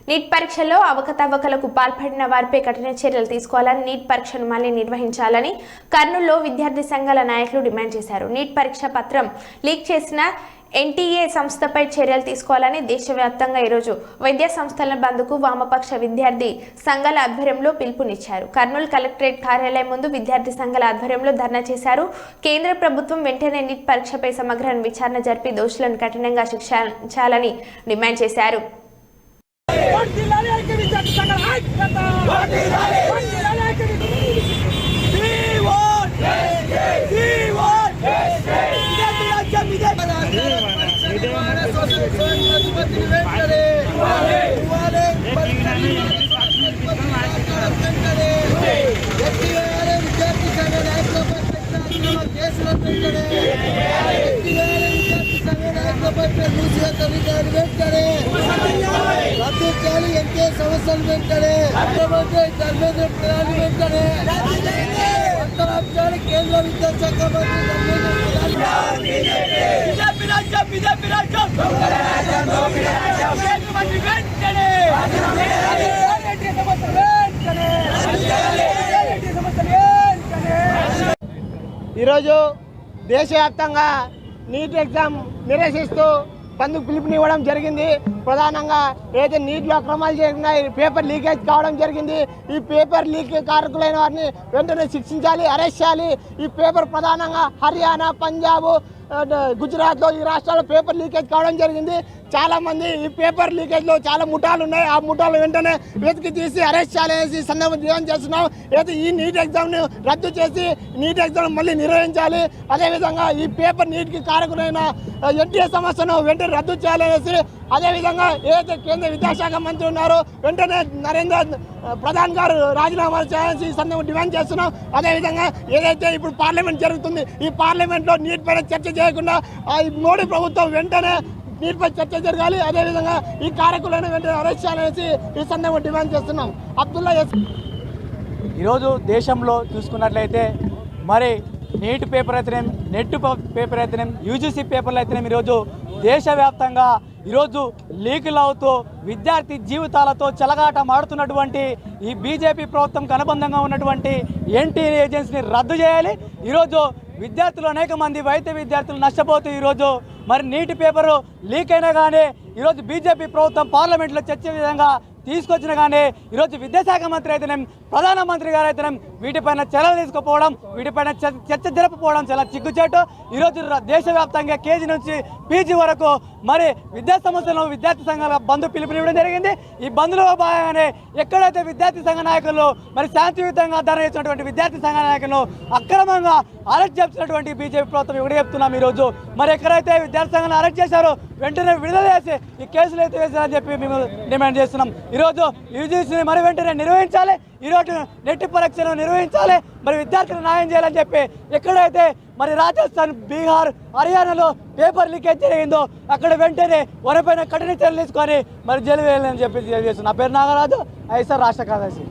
Neat పరీక్షల్లో అవకతవకలకు పాల్పడిన వారిపై కఠిన చర్యలు తీసుకోవాలని, నీట్ పరీక్షను మళ్లీ నిర్వహించాలని కర్నూలులో విద్యార్థి సంఘాల నాయకులు డిమాండ్ చేశారు. నీట్ పరీక్ష పత్రం లీక్ చేసిన ఎన్టీఏ సంస్థపై చర్యలు తీసుకోవాలని దేశవ్యాప్తంగా ఈరోజు విద్యా సంస్థల బంద్కు వామపక్ష విద్యార్థి సంఘాల ఆధ్వర్యంలో పిలుపునిచ్చారు. కర్నూలు కలెక్టరేట్ కార్యాలయం ముందు విద్యార్థి సంఘాల ఆధ్వర్యంలో ధర్నా చేశారు. కేంద్ర ప్రభుత్వం వెంటనే నీట్ పరీక్షపై సమగ్ర విచారణ జరిపి దోషులను కఠినంగా శిక్షించాలని డిమాండ్ చేశారు. సమస్యలు వెంటనే అంతరాష్ట్రాలు కేంద్ర విద్యాశాఖ ఈరోజు దేశవ్యాప్తంగా నీట్ ఎగ్జామ్ నిరసిస్తూ బంద్కు పిలుపునివ్వడం జరిగింది. ప్రధానంగా ఏదైతే నీటిలో అక్రమాలు జరిగినాయి, పేపర్ లీకేజ్ కావడం జరిగింది. ఈ పేపర్ లీక్ కారకులైన వారిని వెంటనే శిక్షించాలి, అరెస్ట్ చేయాలి. ఈ పేపర్ ప్రధానంగా హర్యానా, పంజాబ్, గుజరాత్లో ఈ రాష్ట్రాల్లో పేపర్ లీకేజ్ కావడం జరిగింది. చాలామంది ఈ పేపర్ లీకేజ్లో చాలా ముఠాలు ఉన్నాయి. ఆ ముఠాలు వెంటనే వెతికి తీసి అరెస్ట్ చేయాలనేసి సందర్భం డిమాండ్ చేస్తున్నాం. అయితే ఈ నీట్ ఎగ్జామ్ను రద్దు చేసి నీట్ ఎగ్జామ్ మళ్ళీ నిర్వహించాలి. అదేవిధంగా ఈ పేపర్ నీట్కి కారకులైన ఎన్టీఏ సమస్యను వెంటనే రద్దు చేయాలనేసి, అదేవిధంగా ఏదైతే కేంద్ర విద్యాశాఖ మంత్రి ఉన్నారో వెంటనే ప్రధాన్ గారు రాజీనామా చేయాలని ఈ సందర్భంగా డిమాండ్ చేస్తున్నాం. అదేవిధంగా ఏదైతే ఇప్పుడు పార్లమెంట్ జరుగుతుంది, ఈ పార్లమెంట్లో నీట్ పైన చర్చ చేయకుండా మోడీ ప్రభుత్వం వెంటనే నీట్ పై చర్చ జరగాలి. అదేవిధంగా ఈ కారకులను వెంటనే అరెస్ట్ చేయాలనేసి ఈ సందర్భంగా డిమాండ్ చేస్తున్నాం. అబ్దుల్లా ఈరోజు దేశంలో చూసుకున్నట్లయితే మరి నీట్ పేపర్ అయితేనేం, నెట్ పేపర్ అయితేనేం, యూజీసీ పేపర్లు అయితేనేం ఈరోజు దేశవ్యాప్తంగా ఈరోజు లీకులు అవుతూ విద్యార్థి జీవితాలతో చెలగాట మాడుతున్నటువంటి ఈ బీజేపీ ప్రభుత్వంకి అనుబంధంగా ఉన్నటువంటి ఎన్టీఏ ఏజెన్సీని రద్దు చేయాలి. ఈరోజు విద్యార్థులు అనేక మంది వైద్య విద్యార్థులు నష్టపోతూ ఈరోజు మరి నీటి పేపరు లీక్ అయినా కానీ ఈరోజు బీజేపీ ప్రభుత్వం పార్లమెంట్లో చర్చ విధంగా తీసుకొచ్చినా కానీ ఈరోజు విద్యాశాఖ మంత్రి అయితేనేం, ప్రధానమంత్రి గారు అయితేనేం వీటిపైన చర్యలు తీసుకుపోవడం, వీటిపైన చర్చ జరపకపోవడం చాలా చిగ్గుచేటు. ఈరోజు దేశవ్యాప్తంగా కేజీ నుంచి పీజీ వరకు మరి విద్యా సంస్థలను విద్యార్థి సంఘాల బంద్ పిలుపునివ్వడం జరిగింది. ఈ బంద్లో భాగంగానే ఎక్కడైతే విద్యార్థి సంఘ నాయకులు మరి శాంతియుతంగా ధర్నా చేసినటువంటి విద్యార్థి సంఘ నాయకులను అక్రమంగా అరెస్ట్ చేస్తున్నటువంటి బీజేపీ ప్రభుత్వం ఇవిడే చెప్తున్నాం. ఈరోజు మరి ఎక్కడైతే విద్యార్థి సంఘాన్ని అరెస్ట్ చేశారో వెంటనే విడుదల చేసి ఈ కేసులు అయితే వేసారని చెప్పి మేము డిమాండ్ చేస్తున్నాం. ఈరోజు యూజీసీని మరి వెంటనే నిర్వహించాలి, ఈరోజు నెట్ పరీక్షను నిర్వహించాలి, మరి విద్యార్థులకు న్యాయం చేయాలని చెప్పి ఎక్కడైతే మరి రాజస్థాన్, బీహార్, హర్యానాలో పేపర్ లీకేజ్ జరిగిందో అక్కడ వెంటనే వరపైన కఠిన చర్యలు తీసుకొని మరి జైలు వేయాలని చెప్పి తెలియజేస్తున్నాం. నా పేరు నాగరాజు, ఐఎస్ఆర్ రాష్ట్ర కార్యదర్శి.